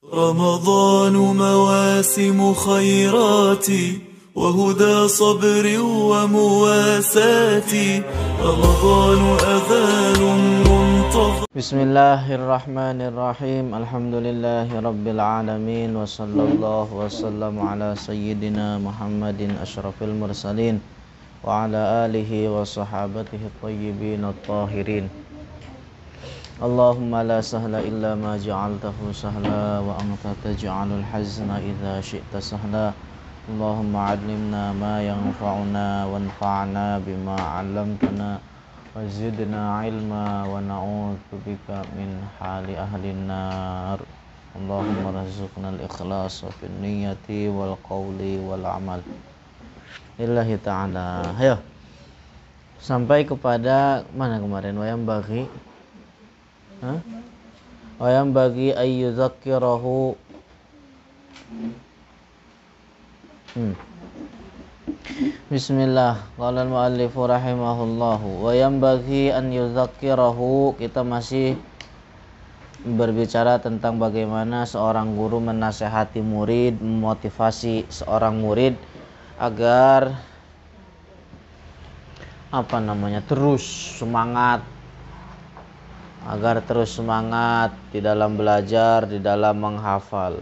رمضان مواسم خيرات وهدى صبر ومواساة. رمضان أذان منتظر. بسم الله الرحمن الرحيم. الحمد لله رب العالمين، وصلى الله وسلم على سيدنا محمد أشرف المرسلين وعلى آله وصحابته الطيبين الطاهرين. اللهم لا سهل إلا ما جعلته سهلا وأنت تجعل الحزن إذا شئت سهلا. اللهم علمنا ما ينفعنا وانفعنا بما علمتنا وزدنا علما ونعوذ بك من حال أهل النار. اللهم ارزقنا الإخلاص في النية والقول والعمل lillahi ta'ala. Ayo sampai kepada mana kemarin? Wayam bagi ayyudzakirahu. Bismillah. Qala al-muallifu rahimahullahu wayam bagi an yudzakirahu. Kita masih berbicara tentang bagaimana seorang guru menasehati murid, memotivasi seorang murid agar terus semangat di dalam belajar, di dalam menghafal.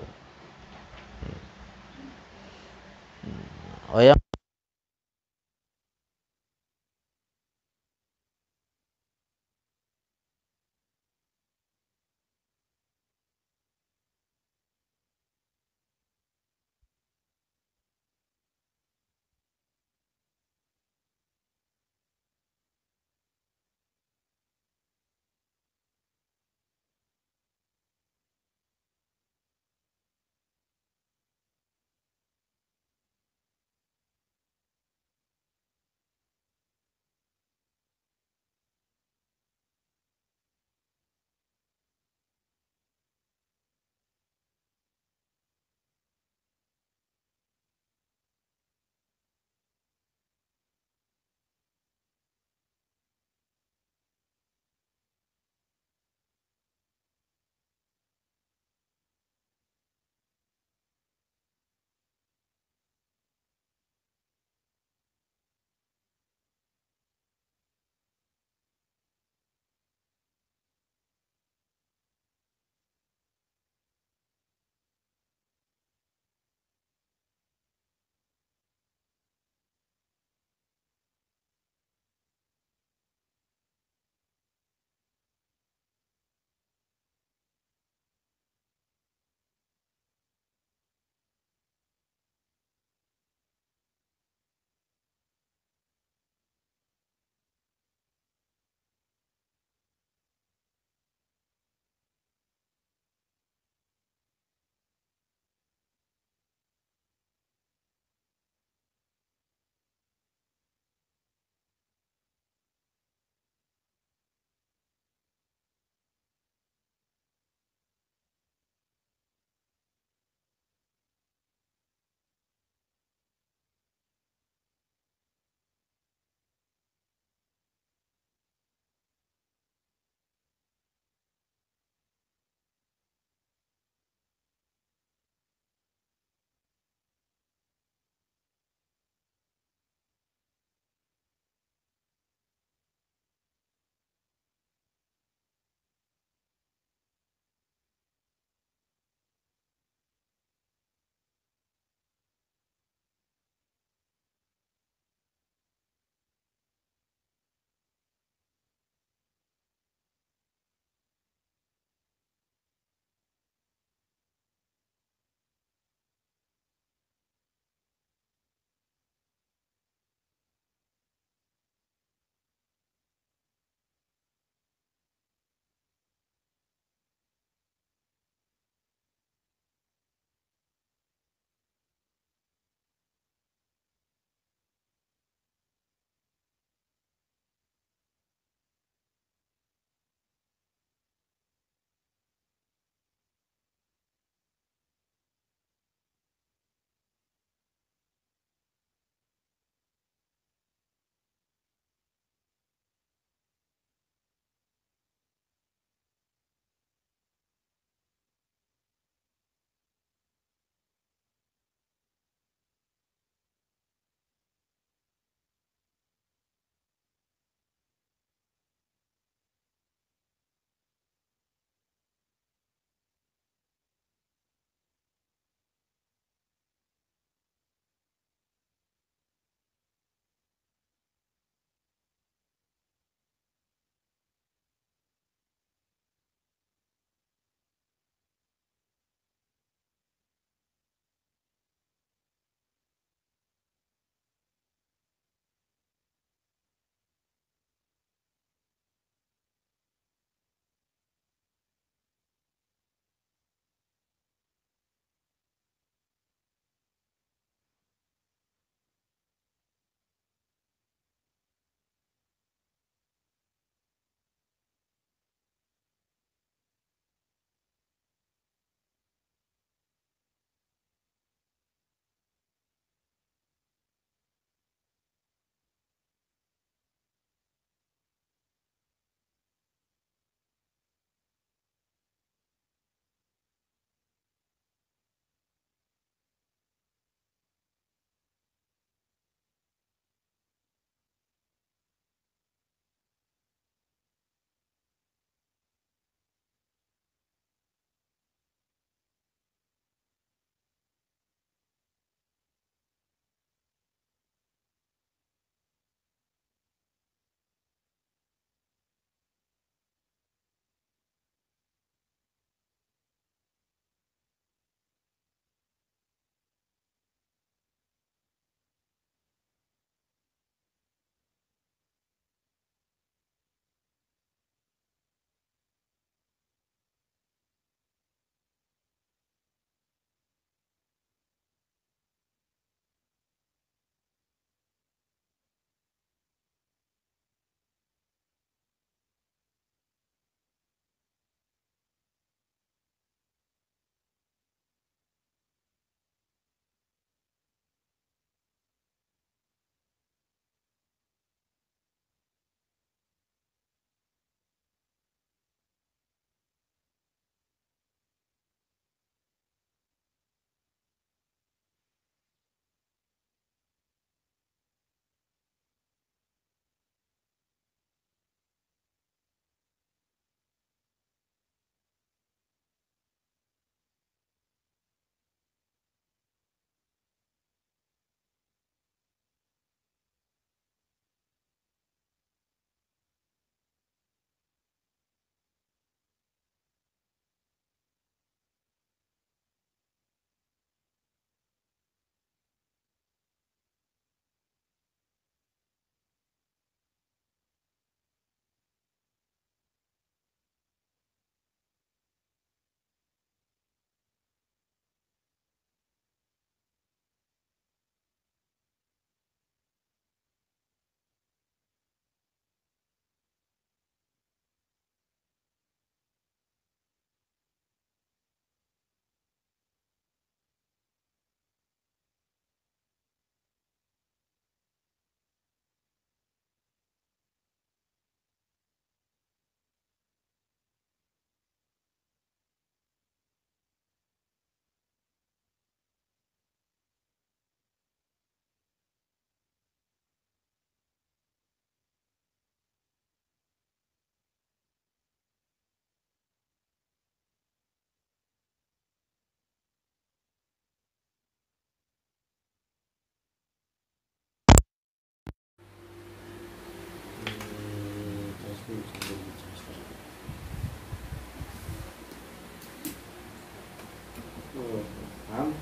Tuh, paham?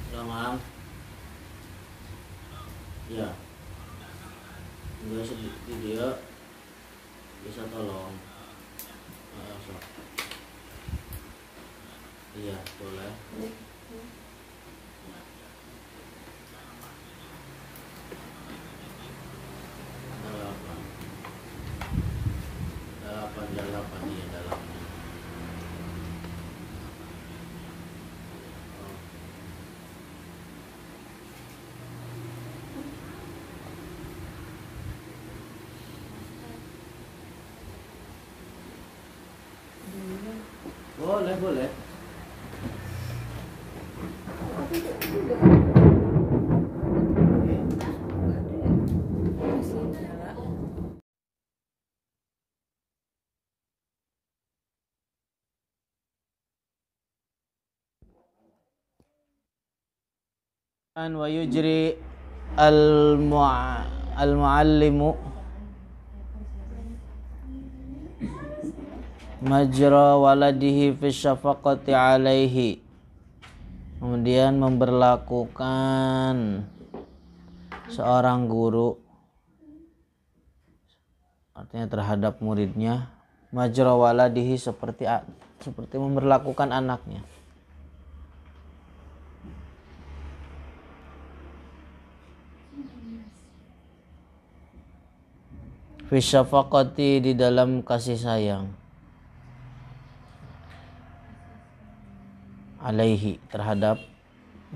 Udah paham? Ya. Enggak sedih dia bisa tolong. So. Iya, boleh. Dalapan. Dalapan dia dalamnya. Oh. Boleh, boleh. Wa yujri al-muallimu majra waladihi fi syafaqati alaihi. Kemudian memberlakukan seorang guru, artinya terhadap muridnya, majra waladihi seperti memberlakukan anaknya. Fi syafaqati, di dalam kasih sayang, alaihi, terhadap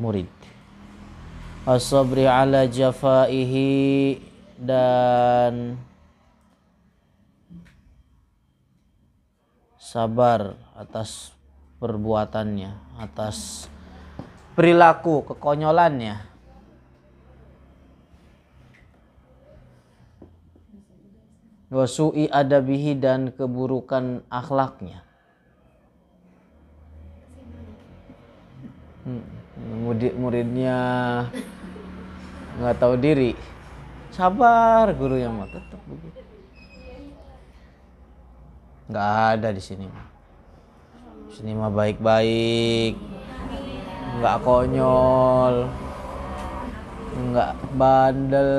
murid. As-sabri ala jafaihi, dan sabar atas perbuatannya, atas perilaku kekonyolannya. Wa su'i adabihi, dan keburukan akhlaknya. Muridnya nggak tahu diri, sabar gurunya mah tetap begitu. Nggak ada di sini. Di sini mah baik-baik, nggak konyol, nggak bandel,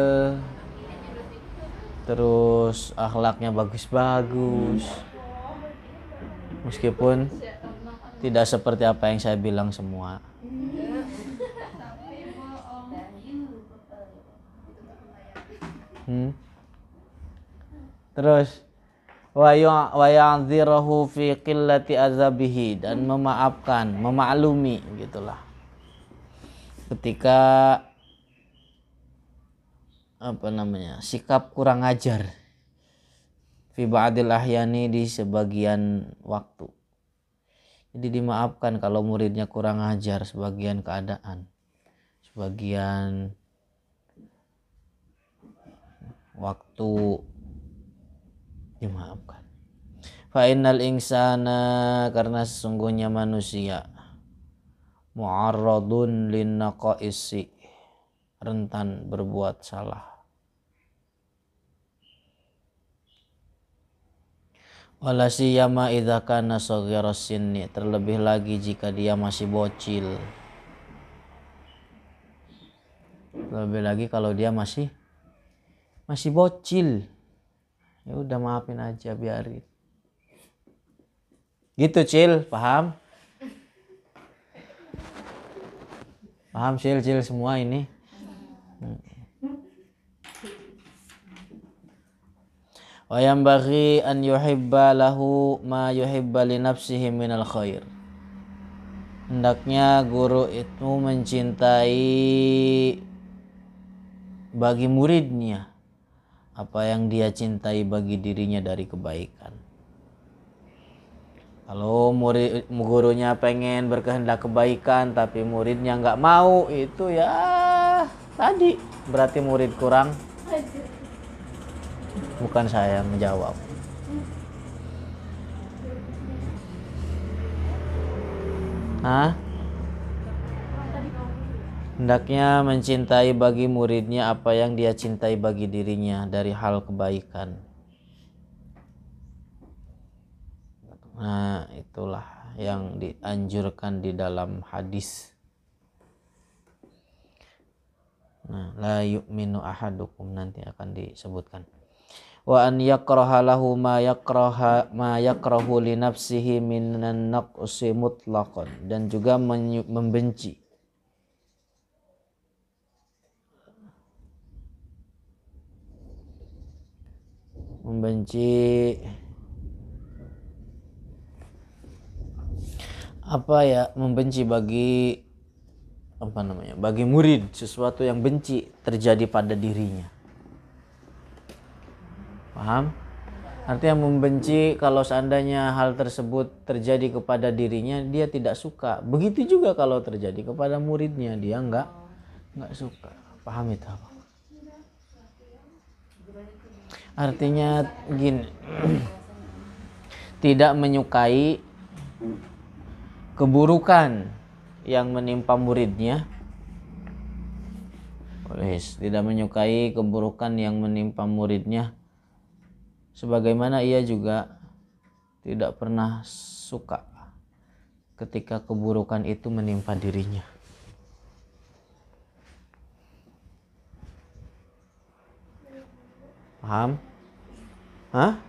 terus akhlaknya bagus-bagus, meskipun tidak seperti apa yang saya bilang semua. Terus wa ya'dhirahu fi qillati azabihi, dan memaafkan, memaklumi, gitulah, ketika sikap kurang ajar fi ba'dil ahyani, di sebagian waktu. Jadi dimaafkan kalau muridnya kurang ajar sebagian keadaan, sebagian waktu, dimaafkan. Fa innal insana, karena sesungguhnya manusia, mu'arradun lin naqaisi, rentan berbuat salah. Wala siyama idza kana shaghira sinni, terlebih lagi jika dia masih bocil. Terlebih lagi kalau dia masih bocil. Ya udah, maafin aja, biarin. Gitu, Cil, paham? Paham, Cil semua ini? Wa yanbaghi an yuhibba lahu ma yuhibba li nafsihi minal khair. Hendaknya guru itu mencintai bagi muridnya apa yang dia cintai bagi dirinya dari kebaikan. Kalau gurunya pengen berkehendak kebaikan tapi muridnya nggak mau, itu ya tadi berarti murid kurang. Bukan saya menjawab. Hah? Hendaknya mencintai bagi muridnya apa yang dia cintai bagi dirinya dari hal kebaikan. Nah, itulah yang dianjurkan di dalam hadis. Nah, la yu'minu ahadukum, nanti akan disebutkan. Wa an yakraha lahu ma yakrahu li nafsihi minan naqsi mutlaqan, dan juga membenci membenci bagi bagi murid sesuatu yang benci terjadi pada dirinya. Paham? Artinya membenci kalau seandainya hal tersebut terjadi kepada dirinya, dia tidak suka. Begitu juga kalau terjadi kepada muridnya, dia enggak suka. Paham itu apa? Artinya gini, tidak menyukai keburukan yang menimpa muridnya. Tidak menyukai keburukan yang menimpa muridnya, sebagaimana ia juga tidak pernah suka ketika keburukan itu menimpa dirinya. Paham? Hah?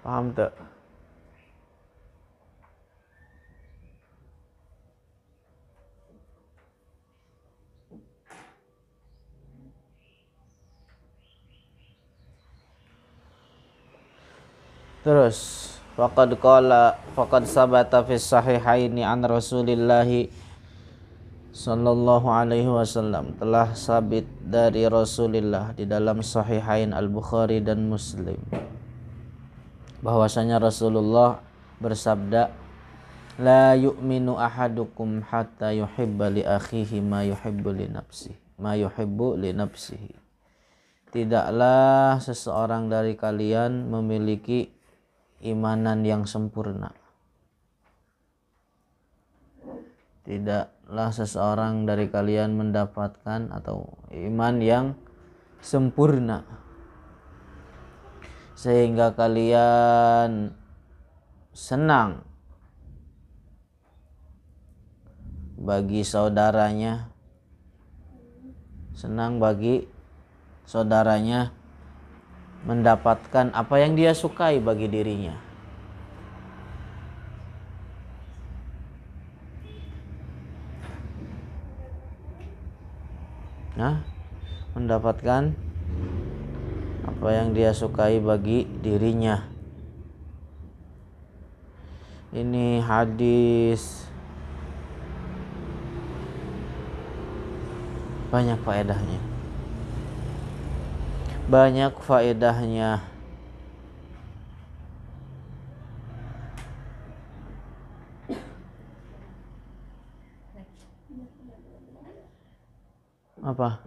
Paham tak? Terus faqad sabata fi sahihaini an Rasulillahi sallallahu alaihi wasallam, telah sabit dari Rasulullah di dalam Sahihain Al-Bukhari dan Muslim, bahwasanya Rasulullah bersabda, la yu'minu ahadukum hatta yuhibba li akhihi ma yuhibbu li nafsihi. Tidaklah seseorang dari kalian memiliki imanan yang sempurna. Tidaklah seseorang dari kalian mendapatkan atau iman yang sempurna sehingga kalian senang bagi saudaranya, mendapatkan apa yang dia sukai bagi dirinya. Mendapatkan apa yang dia sukai bagi dirinya. Ini hadis banyak faedahnya. Apa?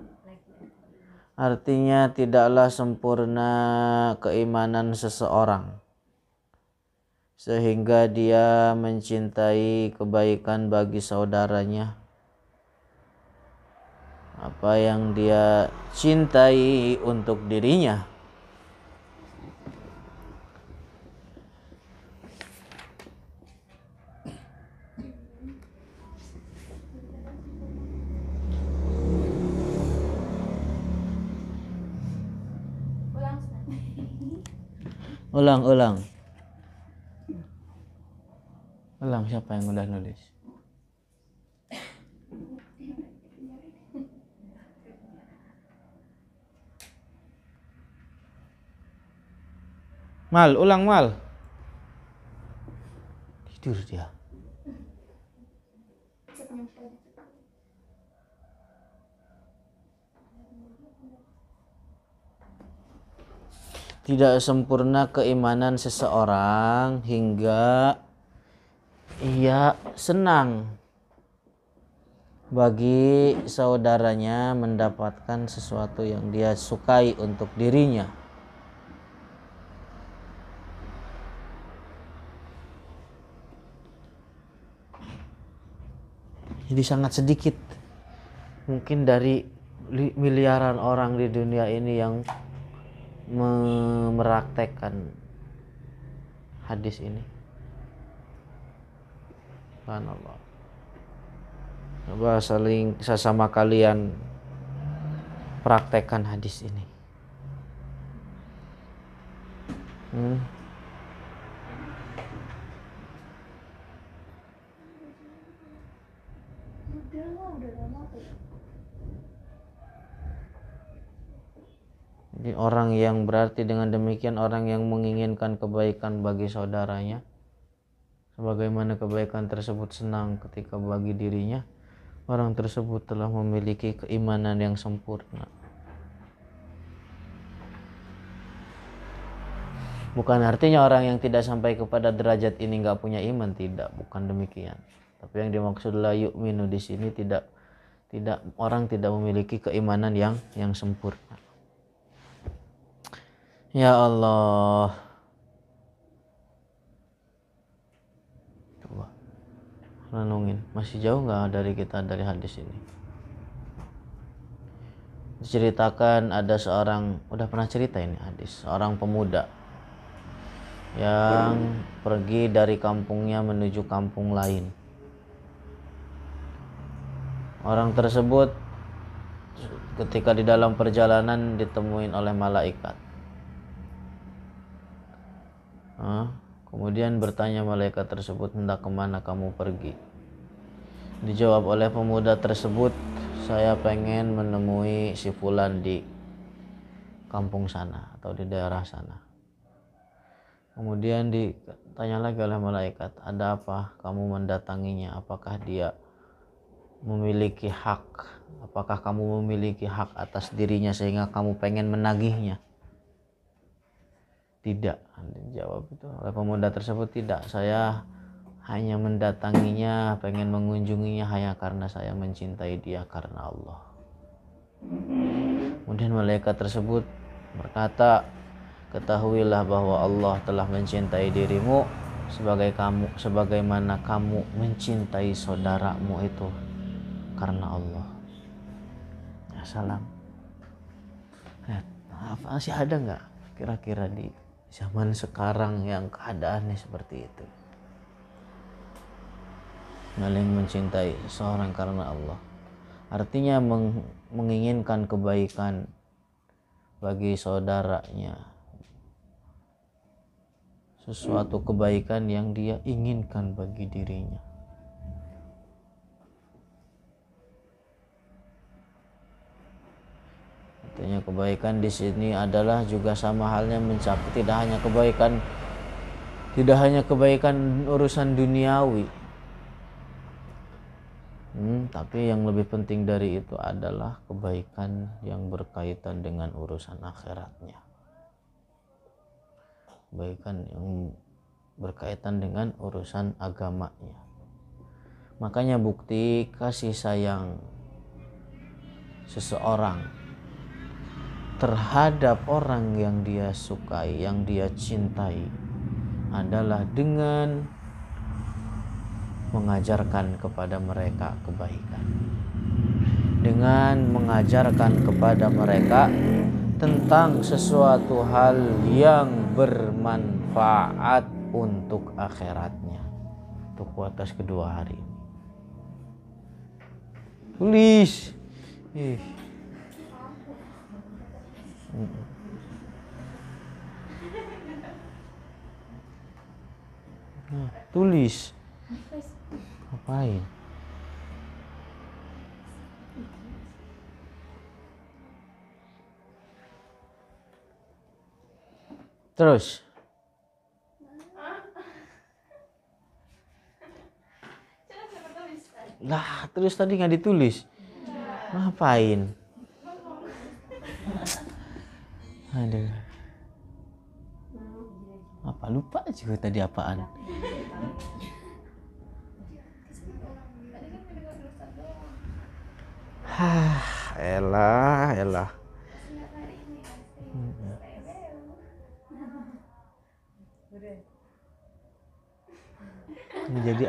Artinya tidaklah sempurna keimanan seseorang sehingga dia mencintai kebaikan bagi saudaranya, apa yang dia cintai untuk dirinya. Ulang siapa yang udah nulis? Ulang Mal. Tidur dia. Tidak sempurna keimanan seseorang hingga ia senang bagi saudaranya mendapatkan sesuatu yang dia sukai untuk dirinya. Jadi sangat sedikit mungkin dari miliaran orang di dunia ini yang mempraktekkan hadis ini. Subhanallah. Coba saling sesama kalian praktekkan hadis ini. Jadi orang yang berarti dengan demikian orang yang menginginkan kebaikan bagi saudaranya, sebagaimana kebaikan tersebut senang ketika bagi dirinya, orang tersebut telah memiliki keimanan yang sempurna. Bukan artinya orang yang tidak sampai kepada derajat ini nggak punya iman, tidak, bukan demikian. Tapi yang dimaksud la yu'minu di sini tidak orang tidak memiliki keimanan yang sempurna. Ya Allah. Coba renungin, masih jauh nggak dari kita dari hadis ini? Diceritakan ada seorang, udah pernah cerita ini hadis, seorang pemuda yang pergi dari kampungnya menuju kampung lain. Orang tersebut ketika di dalam perjalanan ditemuin oleh malaikat. Kemudian bertanya malaikat tersebut, hendak kemana kamu pergi? Dijawab oleh pemuda tersebut, saya pengen menemui si fulan di kampung sana atau di daerah sana. Kemudian ditanya lagi oleh malaikat, ada apa kamu mendatanginya? Apakah dia memiliki hak? Apakah kamu memiliki hak atas dirinya sehingga kamu pengen menagihnya? Tidak, dijawab itu oleh pemuda tersebut, tidak, saya hanya mendatanginya, pengen mengunjunginya hanya karena saya mencintai dia karena Allah. Kemudian malaikat tersebut berkata, ketahuilah bahwa Allah telah mencintai dirimu sebagaimana kamu mencintai saudaramu itu karena Allah. Ya salam. Apa sih, ada nggak kira-kira di zaman sekarang yang keadaannya seperti itu? Saling mencintai seseorang karena Allah. Artinya menginginkan kebaikan bagi saudaranya. Sesuatu kebaikan yang dia inginkan bagi dirinya. Artinya kebaikan di sini adalah juga sama halnya mencapai tidak hanya kebaikan urusan duniawi. Tapi yang lebih penting dari itu adalah kebaikan yang berkaitan dengan urusan akhiratnya. Kebaikan yang berkaitan dengan urusan agamanya. Makanya bukti kasih sayang seseorang terhadap orang yang dia sukai, yang dia cintai adalah dengan mengajarkan kepada mereka kebaikan, dengan mengajarkan kepada mereka tentang sesuatu hal yang bermanfaat untuk akhiratnya, untuk kuartas kedua hari ini. Tulis. Tulis. Ngapain? Terus. Lah, terus tadi nggak ditulis. Ngapain? Aduh. Apa lupa juga tadi apaan? Elah. Ini jadi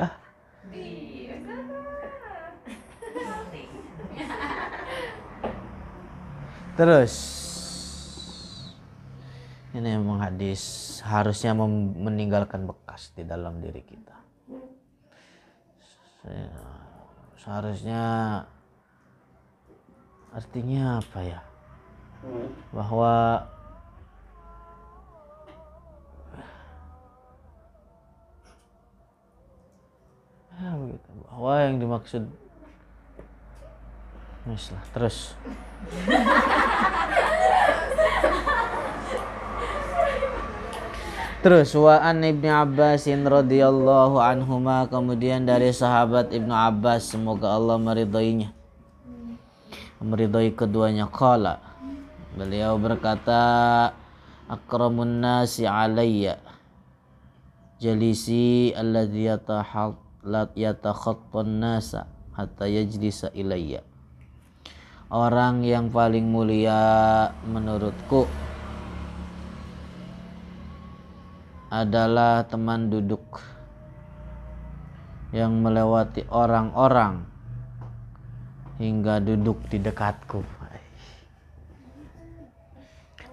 Terus ini memang hadis harusnya meninggalkan bekas di dalam diri kita. Seharusnya artinya apa ya? Bahwa begitu. Bahwa yang dimaksud mislah. Terus wa an Ibnu Abbas radhiyallahu anhuma, kemudian dari sahabat Ibnu Abbas semoga Allah meridhoinya, meridhoi keduanya, qala, beliau berkata, akramun nasi alayya jalisi alladhi yatakhattan nasa hatta yajlisa ilayya. Orang yang paling mulia menurutku adalah teman duduk yang melewati orang-orang hingga duduk di dekatku.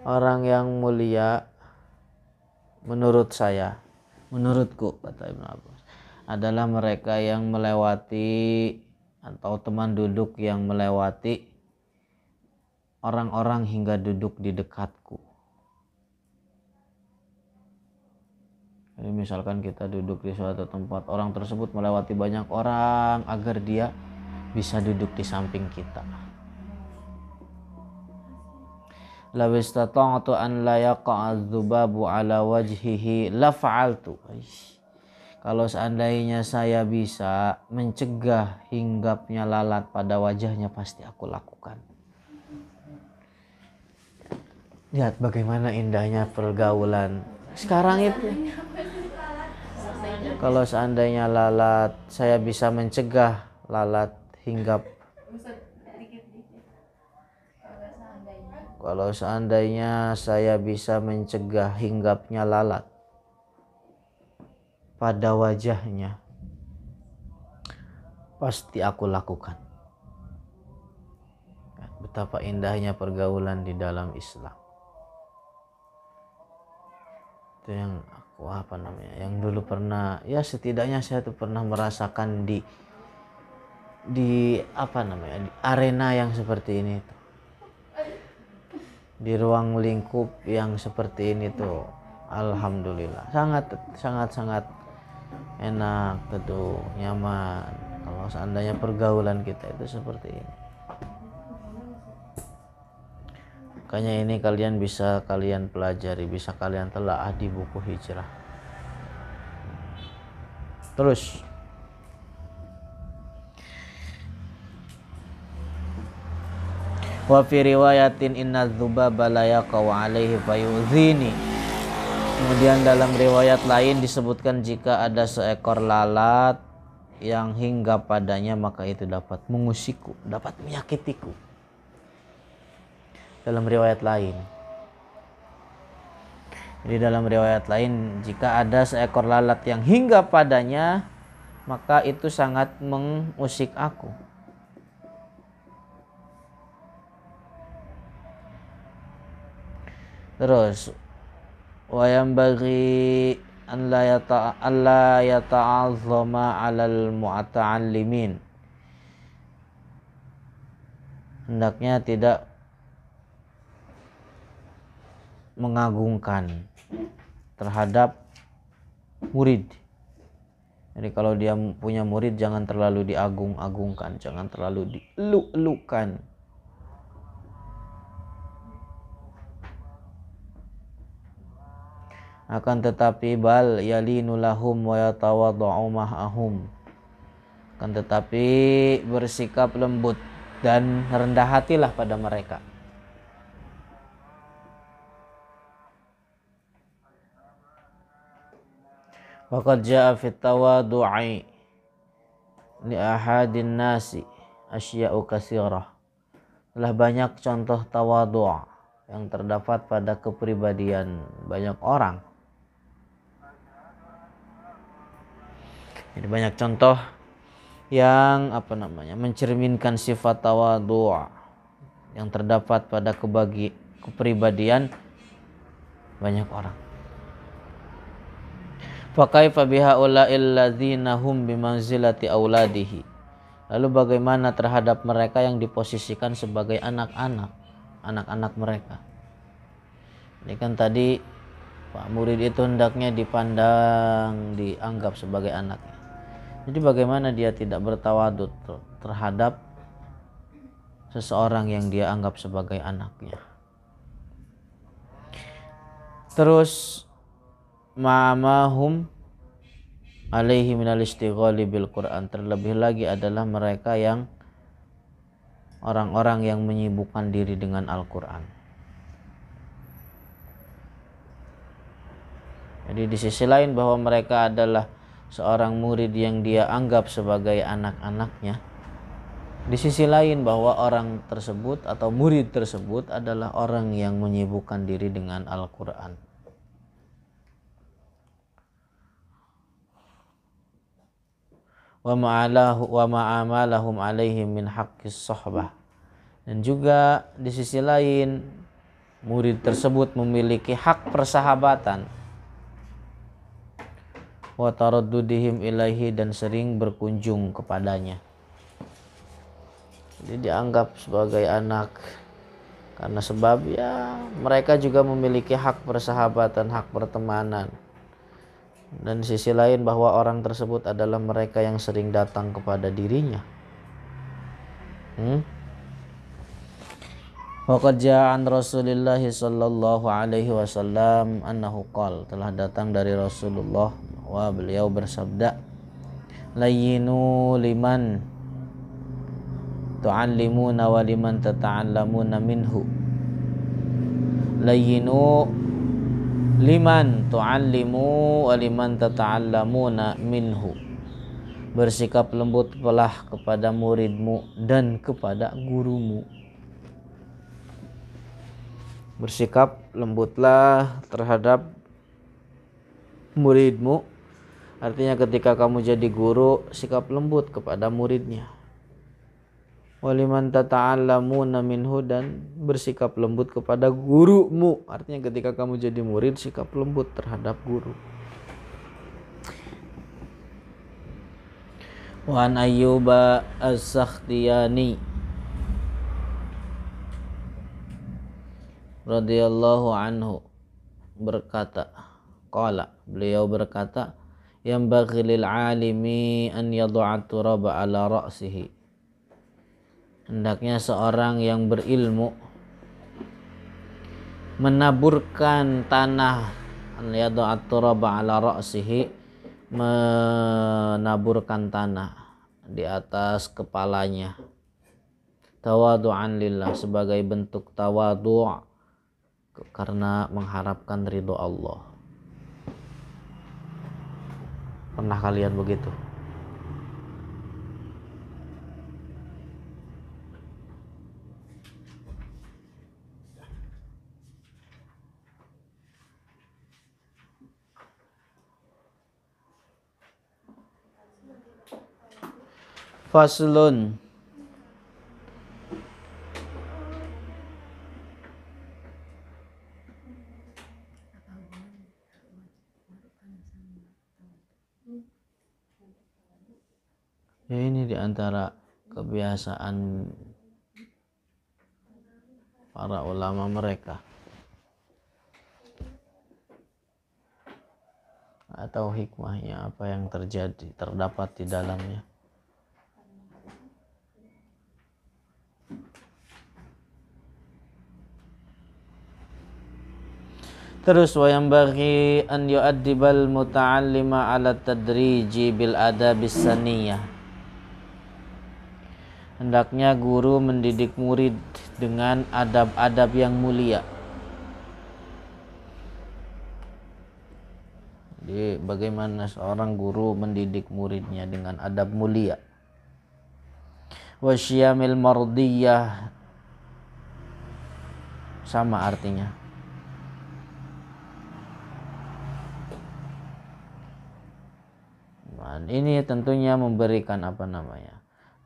Orang yang mulia menurut saya, menurutku, kata Ibnu Abbas, adalah mereka yang melewati atau teman duduk yang melewati orang-orang hingga duduk di dekatku. Jadi misalkan kita duduk di suatu tempat, orang tersebut melewati banyak orang agar dia bisa duduk di samping kita. Law istata'tu an la yaqa'a dzubabu ala wajhihi la fa'altu. Kalau seandainya saya bisa mencegah hinggapnya lalat pada wajahnya, pasti aku lakukan. Lihat bagaimana indahnya pergaulan sekarang itu. Kalau seandainya lalat, saya bisa mencegah lalat hinggap. Kalau seandainya saya bisa mencegah hinggapnya lalat pada wajahnya, pasti aku lakukan. Betapa indahnya pergaulan di dalam Islam. Itu yang aku yang dulu pernah, ya setidaknya saya tuh pernah merasakan di di arena yang seperti ini tuh, di ruang lingkup yang seperti ini tuh, alhamdulillah sangat enak tuh, nyaman. Kalau seandainya pergaulan kita itu seperti ini, makanya ini bisa kalian pelajari, bisa kalian telaah di buku hijrah. Terus wa fi riwayatin inna dzubaba la yaqau alaihi fayuzini. Kemudian dalam riwayat lain disebutkan jika ada seekor lalat yang hinggap padanya maka itu dapat mengusikku, dapat menyakitiku. Dalam riwayat lain. Jadi dalam riwayat lain, jika ada seekor lalat yang hinggap padanya, maka itu sangat mengusik aku. Terus wa yanbaghi an la yata'azzama 'alal mu'ta'allimin. Hendaknya tidak mengagungkan terhadap murid. Jadi kalau dia punya murid jangan terlalu diagung-agungkan, jangan terlalu dieluk-elukan. Akan tetapi bal yalinu lahum wa yatawaddu'u ma'ahum. Akan tetapi bersikap lembut dan rendah hatilah pada mereka. Waqad jaa fit tawadu'i li ahadin nasi asya'u katsirah. Telah banyak contoh tawadhu' yang terdapat pada kepribadian banyak orang. Jadi banyak contoh yang mencerminkan sifat tawadhu'. yang terdapat pada kepribadian banyak orang. Fa kaifa bihaula'il ladzina hum bimanzilati auladihi. Lalu bagaimana terhadap mereka yang diposisikan sebagai anak-anak mereka. Ini kan tadi Pak murid itu hendaknya dipandang, dianggap sebagai anaknya. Jadi bagaimana dia tidak bertawadud terhadap seseorang yang dia anggap sebagai anaknya. Terus ma'amahum alaihi minal istighali bil Quran, terlebih lagi adalah mereka yang orang-orang yang menyibukkan diri dengan Al-Quran. Jadi di sisi lain bahwa mereka adalah seorang murid yang dia anggap sebagai anak-anaknya, di sisi lain bahwa orang tersebut atau murid tersebut adalah orang yang menyibukkan diri dengan Al-Quran. Wa ma'amalahum alaihim min haqqis sohbah. Dan juga di sisi lain murid tersebut memiliki hak persahabatan. Wa taraddudihim ilaihi, dan sering berkunjung kepadanya. Jadi dianggap sebagai anak karena sebab ya mereka juga memiliki hak persahabatan, hak pertemanan. Dan di sisi lain bahwa orang tersebut adalah mereka yang sering datang kepada dirinya. Waqad ja'a an Rasulillah sallallahu alaihi wasallam annahu qala, telah datang dari Rasulullah wa beliau bersabda, layyinu liman tu'allimuna wa liman tata'allamuna minhu. Layyinu liman tu'allimu wa liman tata'allamuna minhu. Bersikap lembutlah kepada muridmu dan kepada gurumu. Bersikap lembutlah terhadap muridmu, artinya ketika kamu jadi guru, sikap lembut kepada muridnya. Waliman tata'allamuna minhu, dan bersikap lembut kepada gurumu, artinya ketika kamu jadi murid, sikap lembut terhadap guru. Wa an Ayyuba as-Sakhtiyani radhiyallahu anhu berkata, qala, beliau berkata, yang baghilil alimi an yadu'a turaba ala ra'sihi. Hendaknya seorang yang berilmu menaburkan tanah, an yadu'a turaba ala ra'sihi, menaburkan tanah di atas kepalanya, tawadu'an lillah, sebagai bentuk tawadu' karena mengharapkan ridho Allah. Pernah kalian begitu? Faslun. Ya, ini diantara kebiasaan para ulama mereka, atau hikmahnya apa yang terdapat di dalamnya. Terus wa yanbaghi an yu'addibal muta'allima 'ala tadriji bil adabis saniyah. Hendaknya guru mendidik murid dengan adab-adab yang mulia. Jadi bagaimana seorang guru mendidik muridnya dengan adab mulia. Wasyamil mardiyah, sama artinya. Dan ini tentunya memberikan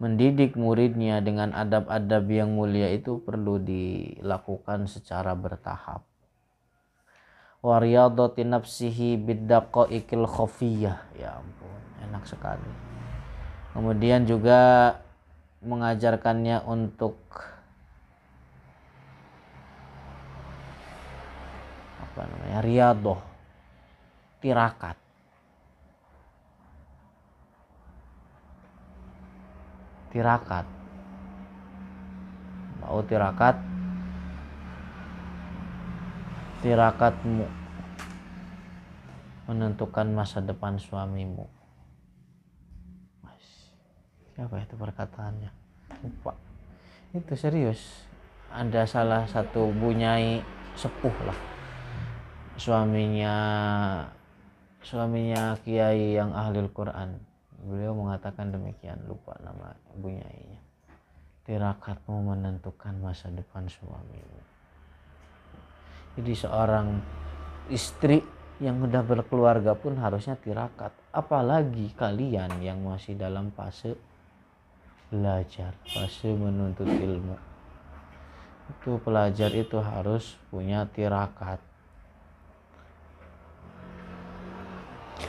mendidik muridnya dengan adab-adab yang mulia itu perlu dilakukan secara bertahap. Wa riyadati nafsihi biddaqaiqil khafiyah. Ya ampun, enak sekali. Kemudian juga mengajarkannya untuk riyadhah, tirakat. Tirakat. Mau tirakat? Tirakatmu menentukan masa depan suamimu. Siapa itu perkataannya? Lupa. Itu serius. Ada salah satu bunyai sepuh lah. Suaminya kiai yang ahli Al-Quran. Beliau mengatakan demikian, lupa nama bunyainya. Tirakatmu menentukan masa depan suamimu. Jadi seorang istri yang sudah berkeluarga pun harusnya tirakat. Apalagi kalian yang masih dalam fase belajar, fase menuntut ilmu. Itu pelajar itu harus punya tirakat.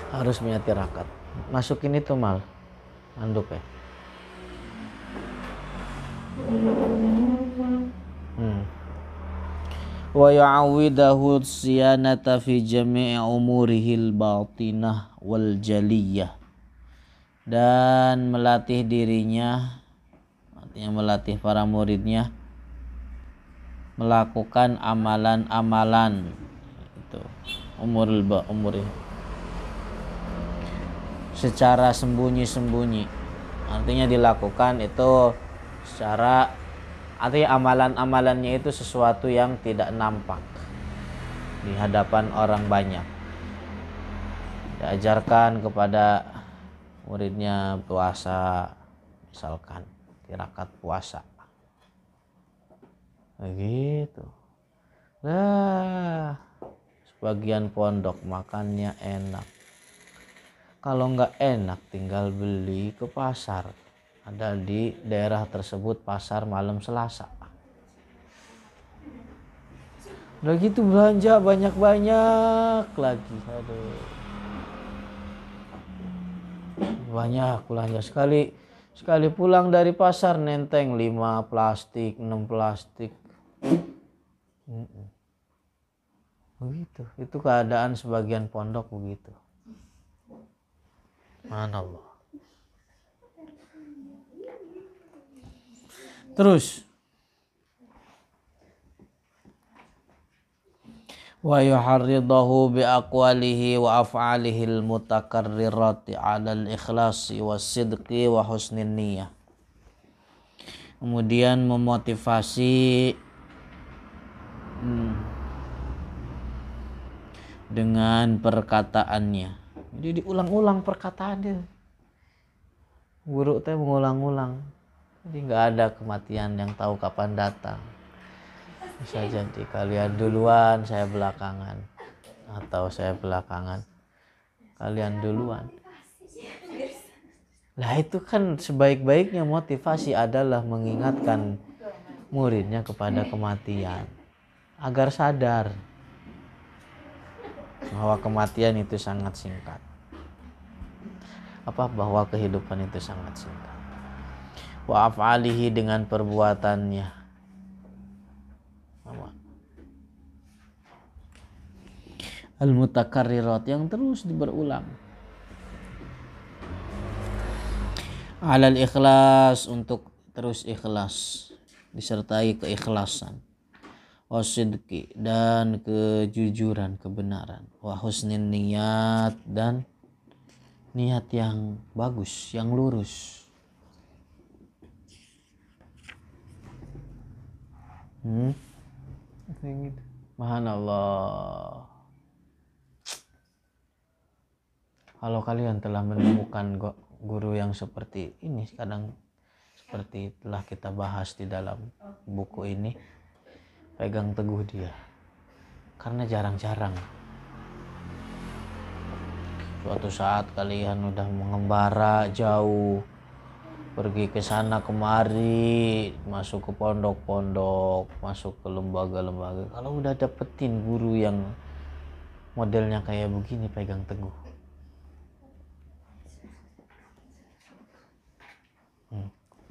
Harus punya tirakat. Masukin itu mal anduk ya. Wa ya'awidahu siyanata fi jami'i umurihil batinah wal jaliyah, dan melatih dirinya, artinya melatih para muridnya melakukan amalan-amalan itu umur secara sembunyi-sembunyi. Artinya dilakukan itu secara, artinya amalan-amalannya itu sesuatu yang tidak nampak di hadapan orang banyak. Diajarkan kepada muridnya puasa, misalkan tirakat puasa. Begitu. Nah, sebagian pondok makannya enak. Kalau nggak enak tinggal beli ke pasar. Ada di daerah tersebut pasar malam Selasa. Udah gitu belanja banyak-banyak lagi. Aduh. Banyak belanja sekali pulang dari pasar nenteng 5 plastik, 6 plastik. Begitu. Itu keadaan sebagian pondok begitu. Subhanallah. Terus wa yuharridahu bi aqwalihi wa af'alihi al-mutakarrirati 'ala al-ikhlasi was-sidqi wa husnin niyyah. Kemudian memotivasi dengan perkataannya. Jadi diulang-ulang perkataan dia. Guru teh mengulang-ulang. Jadi nggak ada kematian yang tahu kapan datang. Bisa jadi kalian duluan, saya belakangan, atau saya belakangan, kalian duluan. Lah itu kan sebaik-baiknya motivasi adalah mengingatkan muridnya kepada kematian agar sadar bahwa kematian itu sangat singkat. Bahwa kehidupan itu sangat singkat. Wa af'alihi dengan perbuatannya. Al-mutakarrirat yang terus berulang. Alal ikhlas, untuk terus ikhlas, disertai keikhlasan. Wasidqi, dan kejujuran, kebenaran. Wa husnin niat, dan niat yang bagus, yang lurus. Subhanallah. Kalau kalian telah menemukan guru yang seperti ini, kadang seperti telah kita bahas di dalam buku ini, pegang teguh dia, karena jarang-jarang suatu saat kalian udah mengembara jauh pergi ke sana kemari, masuk ke pondok-pondok, masuk ke lembaga-lembaga. Kalau udah dapetin guru yang modelnya kayak begini, pegang teguh.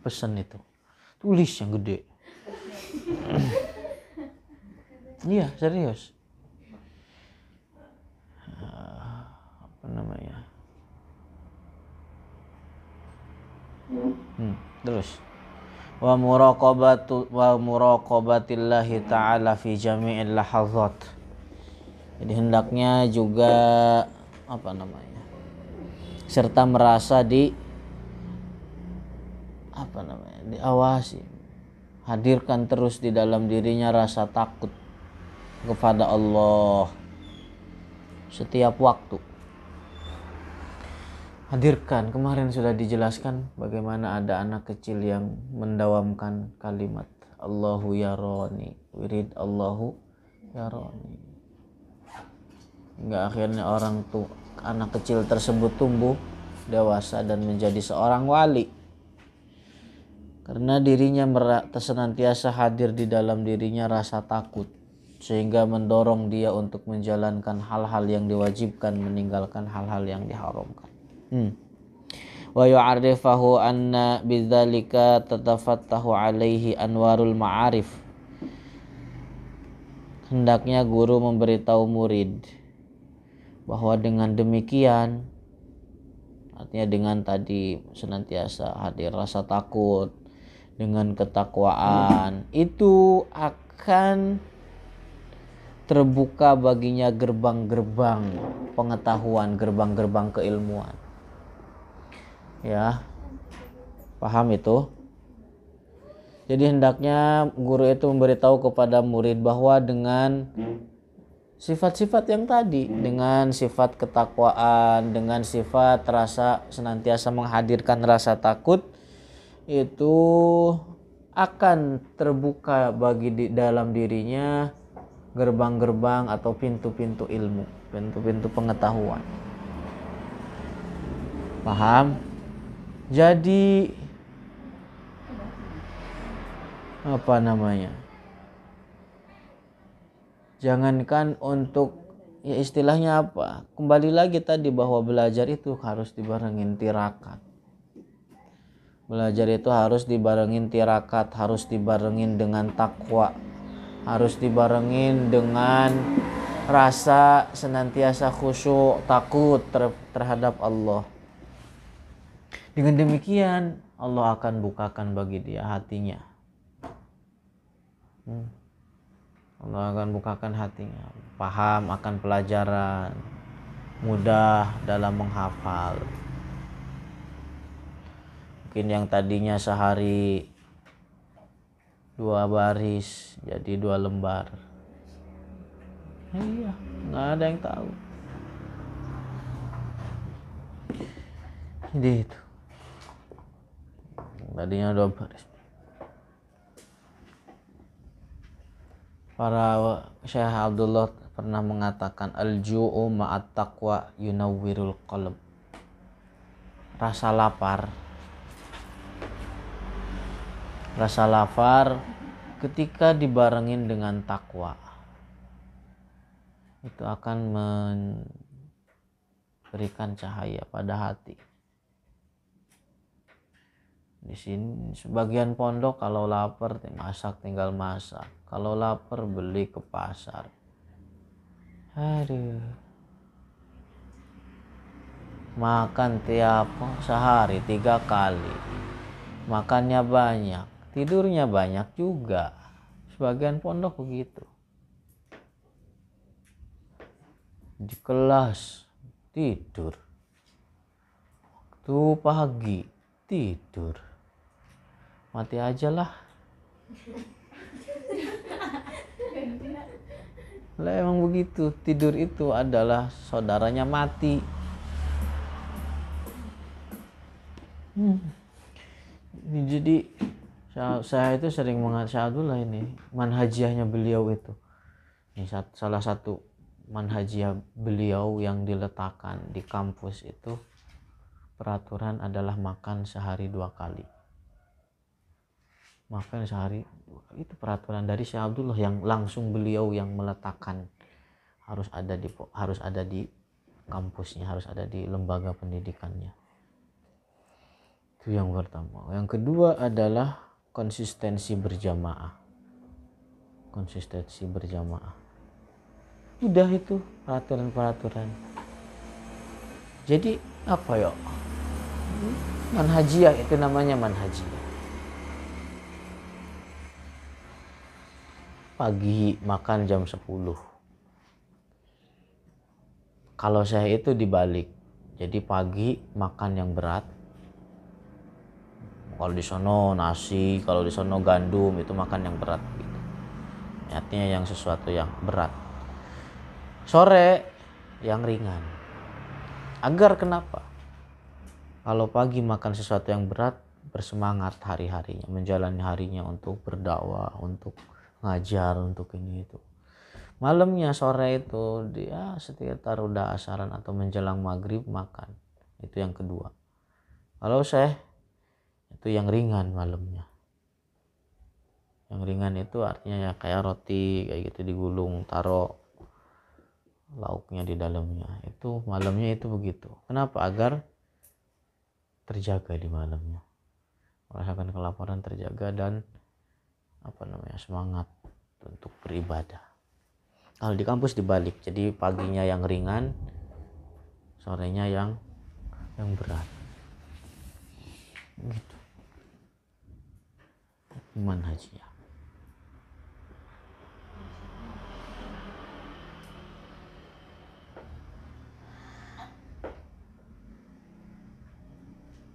Pesan itu, tulis yang gede. Iya, serius. Apa namanya? Terus wa muraqabatillahi ta'ala fi jami'il lahazat. Jadi hendaknya juga apa namanya? Serta merasa diawasi. Hadirkan terus di dalam dirinya rasa takut kepada Allah setiap waktu. Hadirkan, kemarin sudah dijelaskan bagaimana ada anak kecil yang mendawamkan kalimat Allahu yaroni, wirid Allahu yaroni. Hingga akhirnya anak kecil tersebut tumbuh dewasa dan menjadi seorang wali. Karena dirinya senantiasa hadir di dalam dirinya rasa takut, sehingga mendorong dia untuk menjalankan hal-hal yang diwajibkan, meninggalkan hal-hal yang diharamkan. Wa yu'arrifahu anna bidzalika tatafattahu alaihi anwarul ma'arif. Hendaknya guru memberitahu murid bahwa dengan demikian, artinya dengan tadi senantiasa hadir rasa takut, dengan ketakwaan, itu akan terbuka baginya gerbang-gerbang pengetahuan, gerbang-gerbang keilmuan. Ya, paham itu? Jadi hendaknya guru itu memberitahu kepada murid bahwa dengan sifat-sifat yang tadi, dengan sifat ketakwaan, dengan sifat rasa senantiasa menghadirkan rasa takut, itu akan terbuka bagi dalam dirinya gerbang-gerbang atau pintu-pintu ilmu, pintu-pintu pengetahuan. Paham? Jadi apa namanya? Jangankan untuk ya istilahnya apa? Kembali lagi tadi bahwa belajar itu harus dibarengin tirakat. Belajar itu harus dibarengin tirakat, harus dibarengin dengan takwa, harus dibarengin dengan rasa senantiasa khusyuk, takut terhadap Allah. Dengan demikian Allah akan bukakan bagi dia hatinya. Allah akan bukakan hatinya, paham akan pelajaran, mudah dalam menghafal. Mungkin yang tadinya sehari 2 baris jadi 2 lembar. Iya, nggak ada yang tahu. Jadi itu. Tadinya 2 baris. Para Syekh Abdullah pernah mengatakan al-ju'u ma'at taqwa yunawwirul qalb. Rasa lapar ketika dibarengin dengan takwa itu akan memberikan cahaya pada hati. Di sini sebagian pondok kalau lapar tinggal masak. Kalau lapar beli ke pasar. Aduh. Makan tiap sehari 3 kali. Makannya banyak, tidurnya banyak juga. Sebagian pondok begitu. Di kelas tidur. Waktu pagi tidur. Mati aja lah. Lah emang begitu, tidur itu adalah saudaranya mati. Jadi saya itu sering mengatakan Abdullah ini manhajiahnya beliau itu. Ini salah satu manhajiah beliau yang diletakkan di kampus itu, peraturan adalah makan sehari 2 kali. makan sehari 2 kali. Itu peraturan dari Syekh Abdullah yang langsung beliau yang meletakkan, harus ada di kampusnya, harus ada di lembaga pendidikannya. Itu yang pertama. Yang kedua adalah konsistensi berjamaah. Udah itu peraturan. Jadi apa ya? Manhajiyah, itu namanya manhajiyah. Pagi makan jam 10. Kalau saya itu dibalik. Jadi pagi makan yang berat. Kalau di sono nasi, kalau di sono gandum, itu makan yang berat gitu. Artinya yang sesuatu yang berat. Sore yang ringan. Agar kenapa? Kalau pagi makan sesuatu yang berat, bersemangat hari-harinya, menjalani harinya untuk berdakwah, untuk ngajar, untuk ini itu. Malamnya, sore itu dia sekitar udah asaran atau menjelang maghrib makan. Itu yang kedua. Kalau saya itu yang ringan malamnya. Yang ringan itu artinya ya kayak roti kayak gitu digulung, taruh lauknya di dalamnya. Itu malamnya itu begitu. Kenapa? Agar terjaga di malamnya. Merasakan kelaparan terjaga dan semangat untuk beribadah. Kalau di kampus dibalik. Jadi paginya yang ringan, sorenya yang berat. Gitu. Manhajiyah.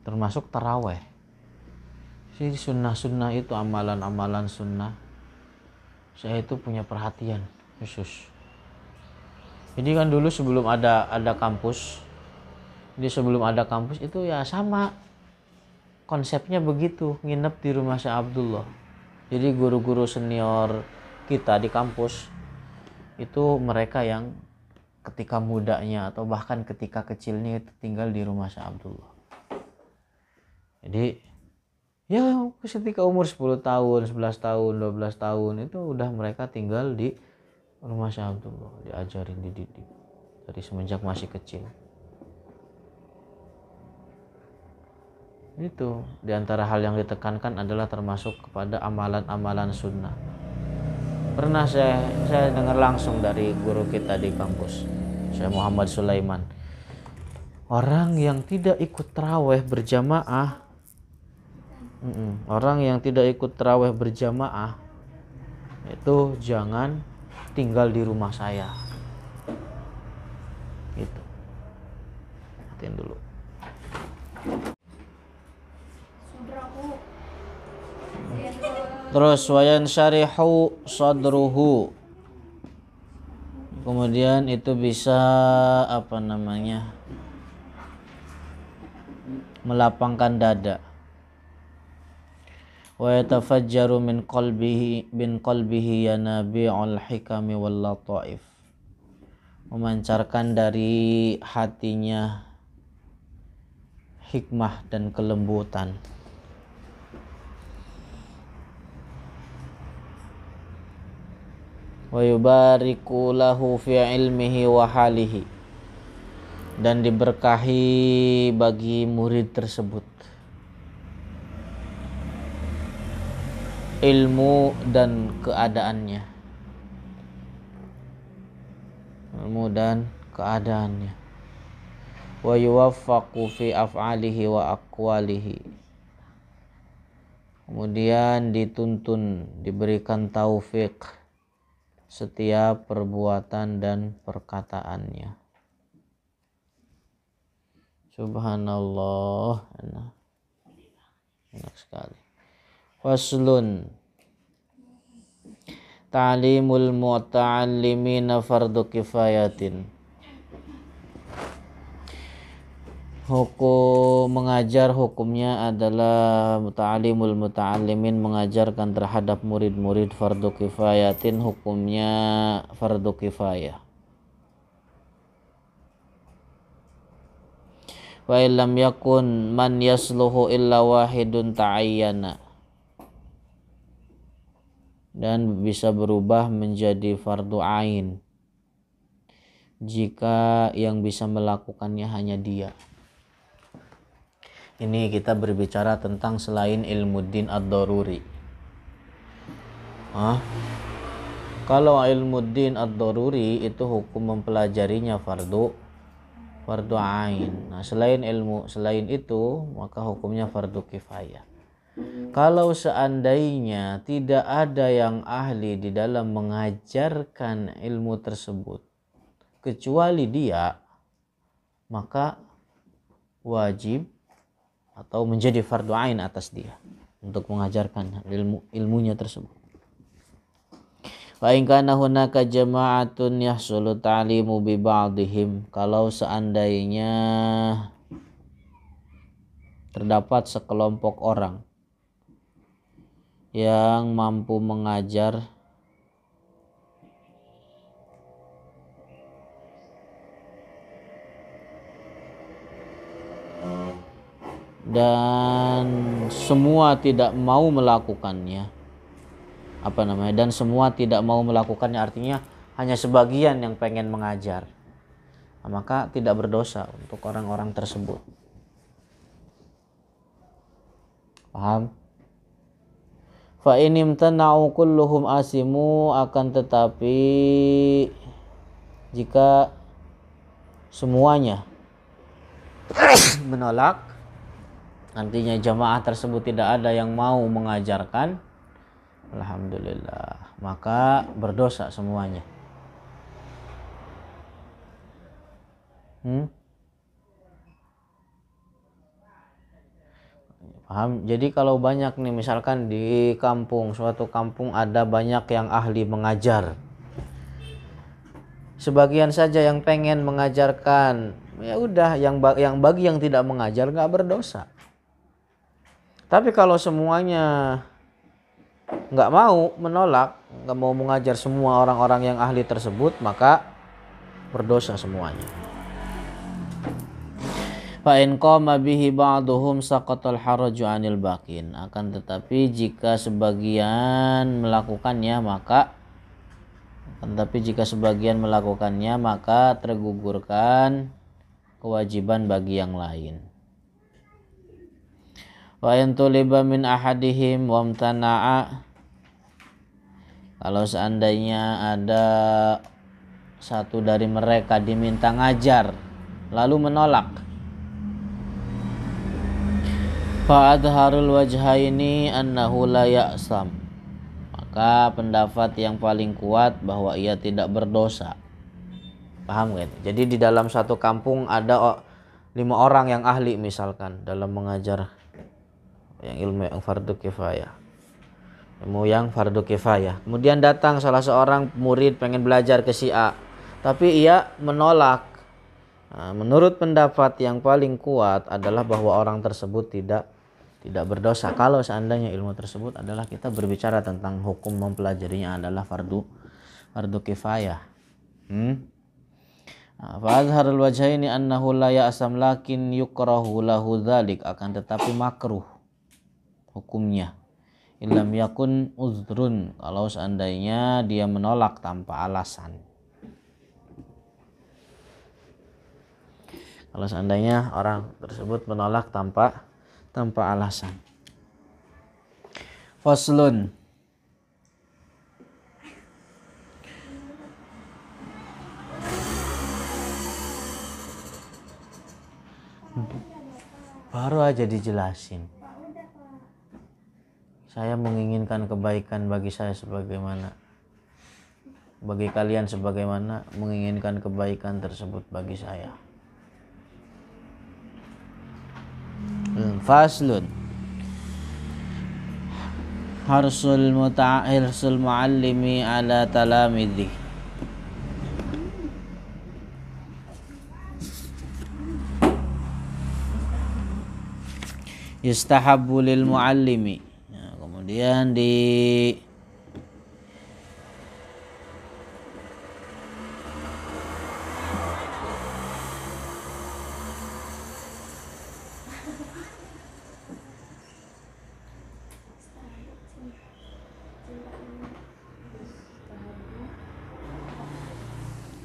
Termasuk taraweh. Jadi sunnah-sunnah itu, amalan-amalan sunnah, saya itu punya perhatian khusus. Jadi kan dulu sebelum ada kampus, itu ya sama konsepnya begitu, nginep di rumah Syekh Abdullah. Jadi guru-guru senior kita di kampus itu mereka yang ketika mudanya atau bahkan ketika kecilnya itu tinggal di rumah Syekh Abdullah. Jadi ya ketika umur 10 tahun, 11 tahun, 12 tahun itu udah mereka tinggal di rumah Syekh Abdullah, diajarin, dididik dari semenjak masih kecil. Itu diantara hal yang ditekankan adalah termasuk kepada amalan-amalan sunnah. Pernah saya dengar langsung dari guru kita di kampus, Syekh Muhammad Sulaiman. Orang yang tidak ikut taraweh berjamaah, itu jangan tinggal di rumah saya. Gitu. Hatiin dulu. Terus wayan syarihu sadruhu. Kemudian itu bisa melapangkan dada. Wa yatafajjaru min qalbihi yanabi'ul hikami wal lataif. Memancarkan dari hatinya hikmah dan kelembutan. Wa yubariku lahu fi ilmihi wa halihi, dan diberkahi bagi murid tersebut ilmu dan keadaannya. Wa yuwaffaqu fi af'alihi wa aqwalihi. Kemudian dituntun, diberikan taufik setiap perbuatan dan perkataannya. Subhanallah, enak sekali. Faslun, ta'limul muta'allimina fardu kifayatin. Hukum mengajar, hukumnya adalah ta'limul muta'allimin, mengajarkan terhadap murid-murid, fardu kifayatin, hukumnya fardu kifayah. Wa illam yakun man yasluhu illa wahidun ta'ayyana. dan bisa berubah menjadi fardu ain jika yang bisa melakukannya hanya dia. Ini kita berbicara tentang selain ilmu din ad-daruri. Kalau ilmu din ad-daruri itu hukum mempelajarinya fardu ain. Nah, selain itu maka hukumnya fardu kifayah. Kalau seandainya tidak ada yang ahli di dalam mengajarkan ilmu tersebut kecuali dia, maka wajib atau menjadi fardu ain atas dia untuk mengajarkan ilmunya tersebut. Wa in kana hunaka jama'atun yahsulu ta'limu bi ba'dihim, kalau seandainya terdapat sekelompok orang yang mampu mengajar dan semua tidak mau melakukannya, dan semua tidak mau melakukannya artinya hanya sebagian yang pengen mengajar, maka tidak berdosa untuk orang-orang tersebut. Paham? Fa in imtana'u kulluhum asimu, akan tetapi jika semuanya menolak, nantinya jamaah tersebut tidak ada yang mau mengajarkan, alhamdulillah, maka berdosa semuanya. Paham? Jadi kalau banyak nih, misalkan di suatu kampung ada banyak yang ahli mengajar, sebagian saja yang pengen mengajarkan, ya udah, yang bagi yang tidak mengajar nggak berdosa. Tapi kalau semuanya nggak mau, menolak, nggak mau mengajar semua orang-orang yang ahli tersebut, maka berdosa semuanya. Fa in qama bihi ba'duhum saqatal haraju 'anil baqin, akan tetapi jika sebagian melakukannya maka tergugurkan kewajiban bagi yang lain. Wa in tuliba min ahadihim wamtana'a, kalau seandainya ada satu dari mereka diminta ngajar lalu menolak, fa adharul wajhaini annahu la ya'sam, maka pendapat yang paling kuat bahwa ia tidak berdosa. Paham kan? Jadi di dalam satu kampung ada 5 orang yang ahli misalkan dalam mengajar ilmu yang fardu kifayah. Kemudian datang salah seorang murid pengen belajar ke si A, tapi ia menolak. Nah, menurut pendapat yang paling kuat adalah bahwa orang tersebut tidak berdosa kalau seandainya ilmu tersebut adalah, kita berbicara tentang hukum mempelajarinya adalah fardu kifayah. Fa azharul wajhaini annahu la ya'sam lakin yukrahu lahu dzalik, akan tetapi makruh hukumnya illam yakun uzrun, kalau seandainya dia menolak tanpa alasan. Kalau seandainya orang tersebut menolak tanpa alasan. Faslun, baru aja dijelasin. Saya menginginkan kebaikan bagi saya bagi kalian sebagaimana menginginkan kebaikan tersebut bagi saya. Faslun, harsul muallimi ala talamidhi. Yustahabbu lil muallimi, kemudian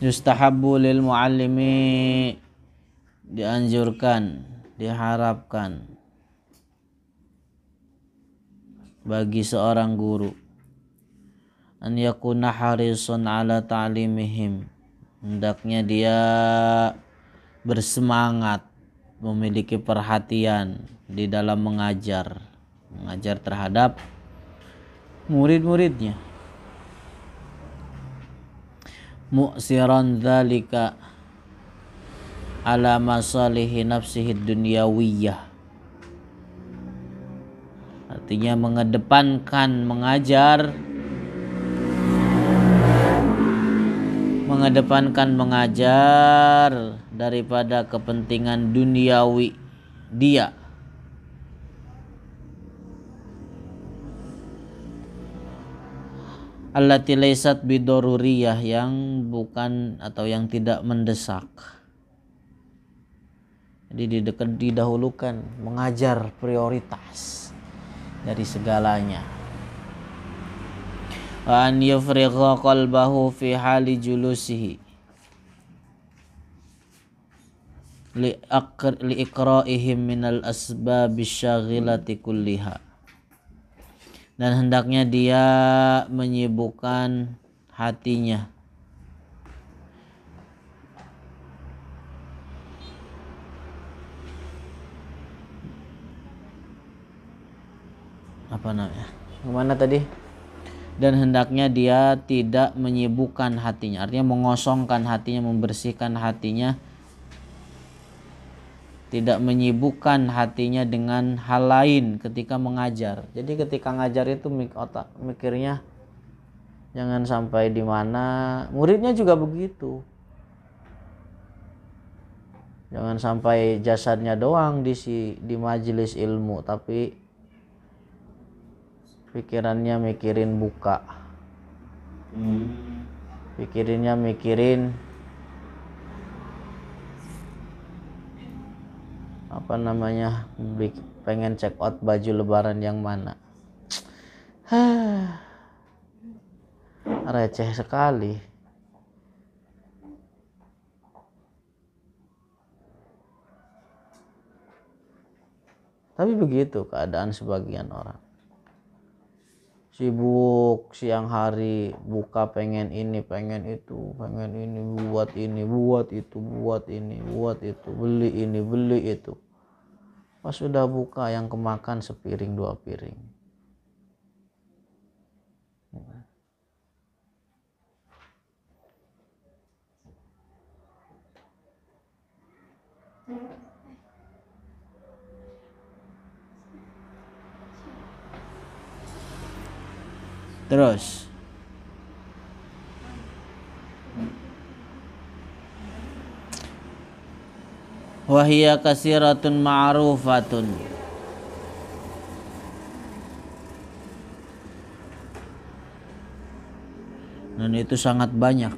Yustahabbu lil muallimi, dianjurkan, diharapkan bagi seorang guru, an yakuna harisun ala ta'limihim, hendaknya dia bersemangat, memiliki perhatian di dalam mengajar terhadap murid-muridnya. Mu'siran dzalika ala masalihi nafsihi dunyawiyah, artinya mengedepankan mengajar daripada kepentingan duniawi dia. Allati laysat bidoruriyah, yang bukan atau yang tidak mendesak. Jadi didahulukan, mengajar prioritas dari segalanya. Wa an yufrigha qalbahu fi hali julusihi li iqra'ihim minal asbabi syaghilati kulliha, dan hendaknya dia menyibukkan hatinya Gimana tadi? Dan hendaknya dia tidak menyibukkan hatinya, artinya mengosongkan hatinya, membersihkan hatinya, tidak menyibukkan hatinya dengan hal lain ketika mengajar. Jadi ketika ngajar itu otak mikirnya jangan sampai di mana, muridnya juga begitu. Jangan sampai jasadnya doang di majelis ilmu, tapi pikirannya mikirin buka, pikirinnya mikirin pengen check out baju lebaran yang mana. Receh sekali. Tapi begitu keadaan sebagian orang. Sibuk siang hari, buka pengen ini, pengen itu, pengen ini, buat ini, buat itu, buat ini, buat itu, beli ini, beli itu. Pas sudah buka yang kemakan sepiring dua piring. Terus wahia kasiratun ma'rufatun, dan itu sangat banyak,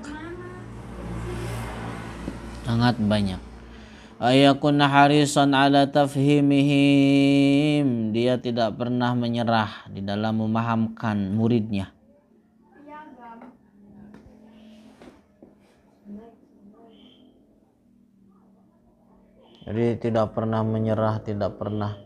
ayakun harisan ala tafhimihim, dia tidak pernah menyerah di dalam memahamkan muridnya. Jadi tidak pernah menyerah, tidak pernah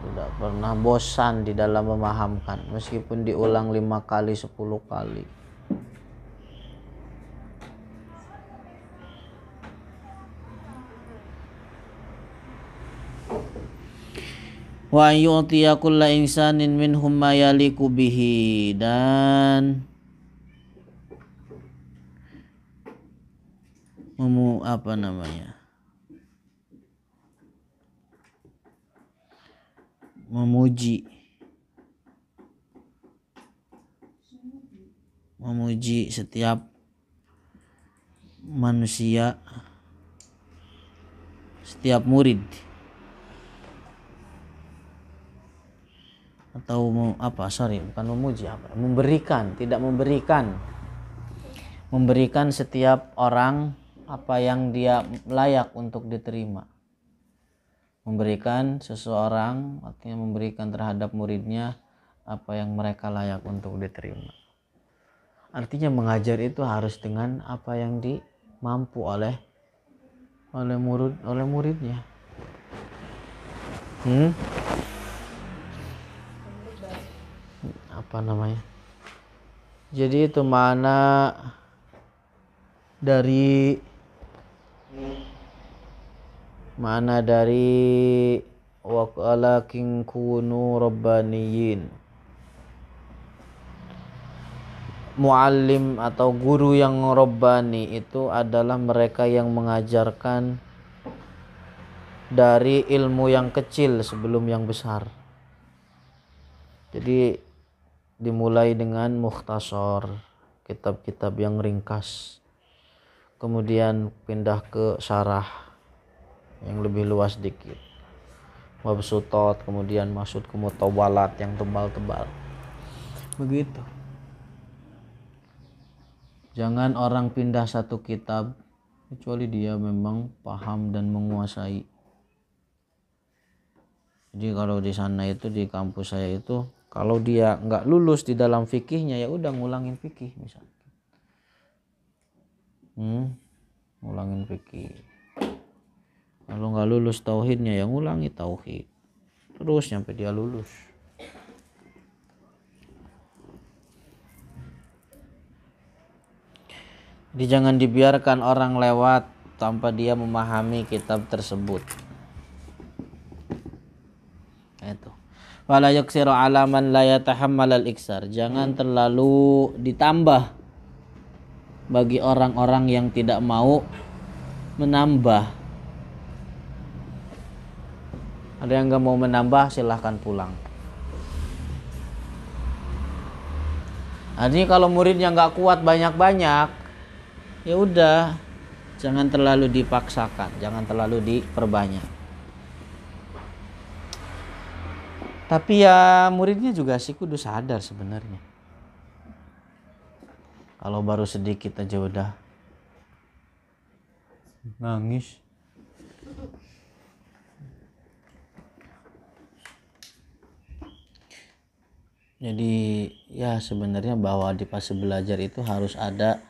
tidak pernah bosan di dalam memahamkan, meskipun diulang 5 kali 10 kali. Wa yu'tiya kulla insanin minhum ma yaliku bihi, dan memuji setiap manusia, setiap murid, atau memberikan setiap orang apa yang dia layak untuk diterima. Memberikan seseorang artinya memberikan terhadap muridnya apa yang mereka layak untuk diterima. Artinya mengajar itu harus dengan apa yang dimampu oleh muridnya. Apa namanya? Jadi itu mana dari walakin kunu rabbaniyin. Muallim atau guru yang rabbani itu adalah mereka yang mengajarkan dari ilmu yang kecil sebelum yang besar. Jadi dimulai dengan mukhtasar, kitab-kitab yang ringkas. Kemudian pindah ke syarah yang lebih luas dikit. Mabsutot, kemudian masuk ke mutawalat yang tebal-tebal. Begitu. Jangan orang pindah satu kitab kecuali dia memang paham dan menguasai. Jadi kalau di sana itu, di kampus saya itu, kalau dia nggak lulus di dalam fikihnya ya udah ngulangin fikih misalnya. Ngulangin fikih. Kalau nggak lulus tauhidnya ya ngulangi tauhid terus sampai dia lulus. Jadi jangan dibiarkan orang lewat tanpa dia memahami kitab tersebut. Itu. Wala yaksiru ala man la yatahammal al-iksar. Jangan terlalu ditambah bagi orang-orang yang tidak mau menambah. Ada yang nggak mau menambah, silahkan pulang. Artinya kalau muridnya nggak kuat banyak-banyak, ya udah, jangan terlalu dipaksakan, jangan terlalu diperbanyak. Tapi ya muridnya juga sih kudu sadar sebenarnya. Kalau baru sedikit aja udah nangis. Jadi ya sebenarnya bahwa di fase belajar itu harus ada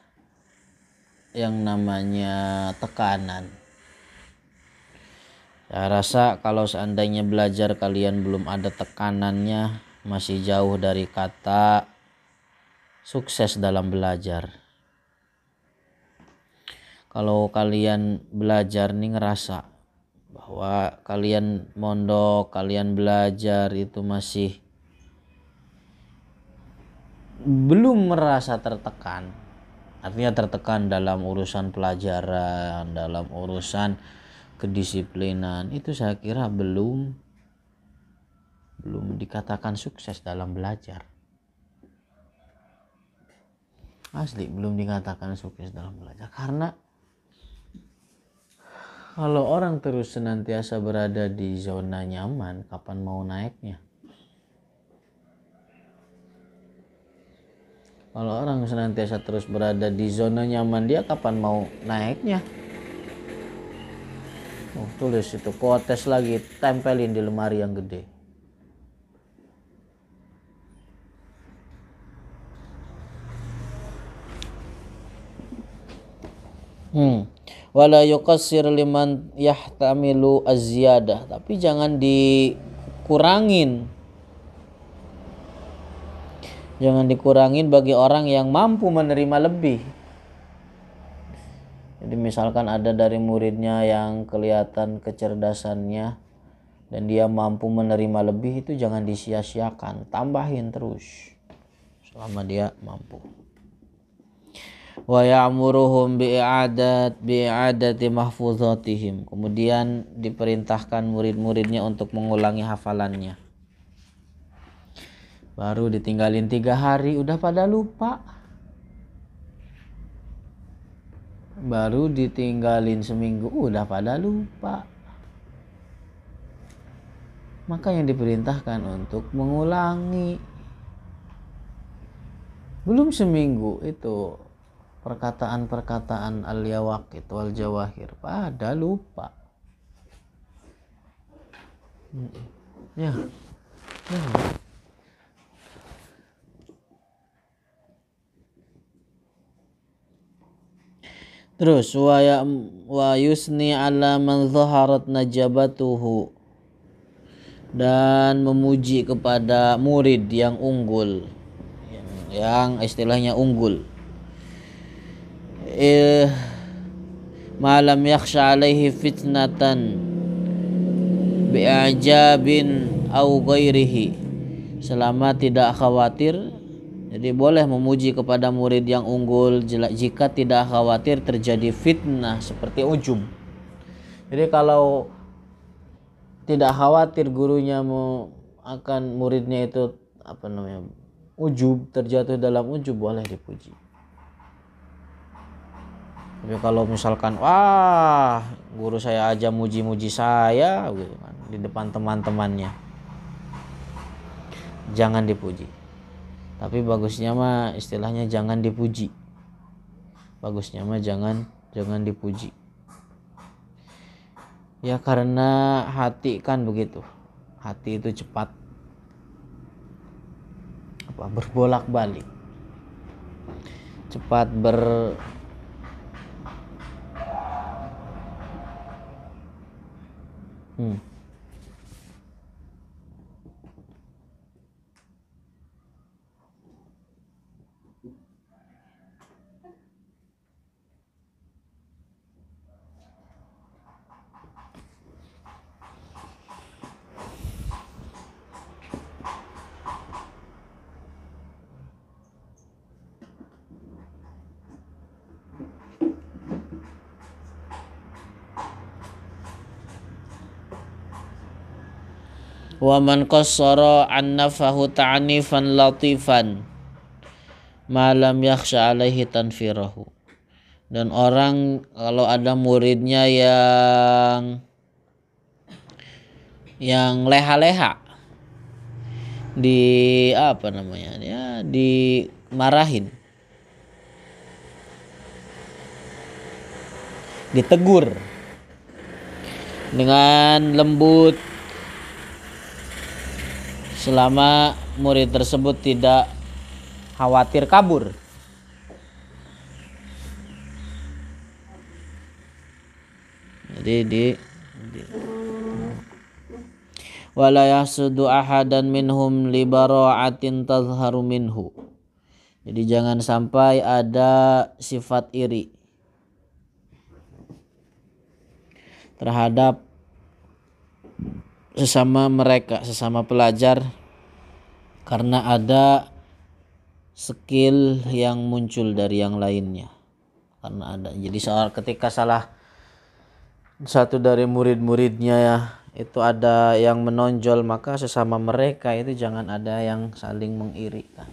yang namanya tekanan. Saya rasa kalau seandainya belajar kalian belum ada tekanannya, masih jauh dari kata sukses dalam belajar. Kalau kalian belajar nih ngerasa bahwa kalian mondok, kalian belajar itu masih belum merasa tertekan, artinya tertekan dalam urusan pelajaran, dalam urusan kedisiplinan, itu saya kira belum dikatakan sukses dalam belajar. Asli belum dikatakan sukses dalam belajar, karena kalau orang terus senantiasa berada di zona nyaman, kapan mau naiknya? Kalau orang senantiasa terus berada di zona nyaman, dia kapan mau naiknya? Tulis itu, quotes lagi, tempelin di lemari yang gede. Wala yuqassir liman yahtamilu az-ziyadah, tapi jangan dikurangin. Jangan dikurangin bagi orang yang mampu menerima lebih. Jadi misalkan ada dari muridnya yang kelihatan kecerdasannya dan dia mampu menerima lebih, itu jangan disia-siakan, tambahin terus selama dia mampu. Wa ya'muruhum bi'adati mahfuzatihim. Kemudian diperintahkan murid-muridnya untuk mengulangi hafalannya. Baru ditinggalin 3 hari udah pada lupa. Baru ditinggalin seminggu udah pada lupa. Maka yang diperintahkan untuk mengulangi. Belum seminggu itu perkataan-perkataan al-yawaqit wal jawahir pada lupa. Ya. Terus wa yusni ala man zaharat najabatuhu, dan memuji kepada murid yang unggul, yang istilahnya unggul. Malam yakhsha alaihi fitnatan bi'ajabin au ghairihi, selama tidak khawatir. Jadi boleh memuji kepada murid yang unggul jika tidak khawatir terjadi fitnah seperti ujub. Jadi kalau tidak khawatir gurunya akan muridnya itu ujub, terjatuh dalam ujub, boleh dipuji. Tapi kalau misalkan wah guru saya aja muji-muji saya gitu kan di depan teman-temannya, jangan dipuji. Tapi bagusnya mah istilahnya jangan dipuji. Bagusnya mah jangan dipuji. Ya karena hati kan begitu. Hati itu cepat berbolak-balik. Cepat Wa man qassara an nafahu ta'nifan latifan ma lam yakhsha alaihi tanfirahu. Dan orang kalau ada muridnya yang leha-leha, dimarahin, ditegur dengan lembut, selama murid tersebut tidak khawatir kabur. Jadi wala yahsudu ahadan minhum li bara'atin tazharu minhu. Jadi jangan sampai ada sifat iri terhadap sesama pelajar karena ada skill yang muncul dari yang lainnya. Karena ada. Jadi ketika salah satu dari murid-muridnya itu ada yang menonjol, maka sesama mereka itu jangan ada yang saling mengirikan.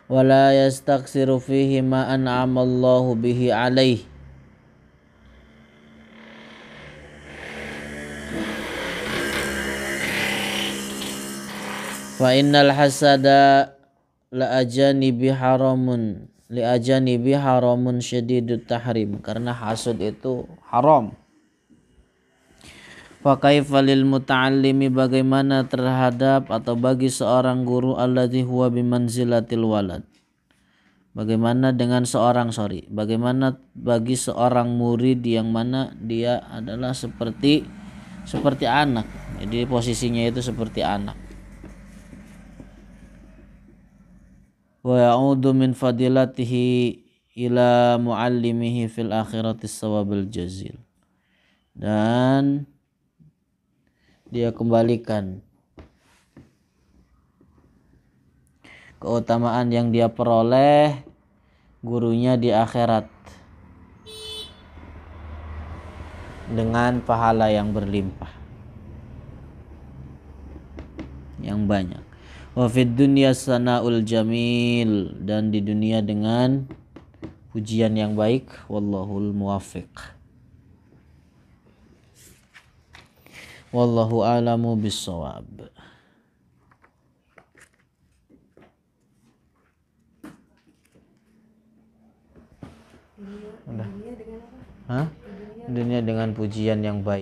Wala yastaksiru fihi ma an'amallahu bihi alaih. Fa innal hasada li ajanibi haramun syadidut tahrim, karena hasud itu haram. Fa kaifa lil muta'allimi, bagaimana terhadap atau bagi seorang guru alladzi huwa bimanzilatil walad. Bagaimana bagi seorang murid yang mana dia adalah seperti anak. Jadi posisinya itu seperti anak. Wa ya'udu min fadilatihi ila muallimihi fil akhirati sawabil jazil. Dan dia kembalikan keutamaan yang dia peroleh gurunya di akhirat dengan pahala yang berlimpah, yang banyak. Wa fid dunya sana'ul jamil, dan di dunia dengan pujian yang baik. Wallahul muwaffiq. Wallahu a'lamu bissawab. Dunia dengan pujian yang baik.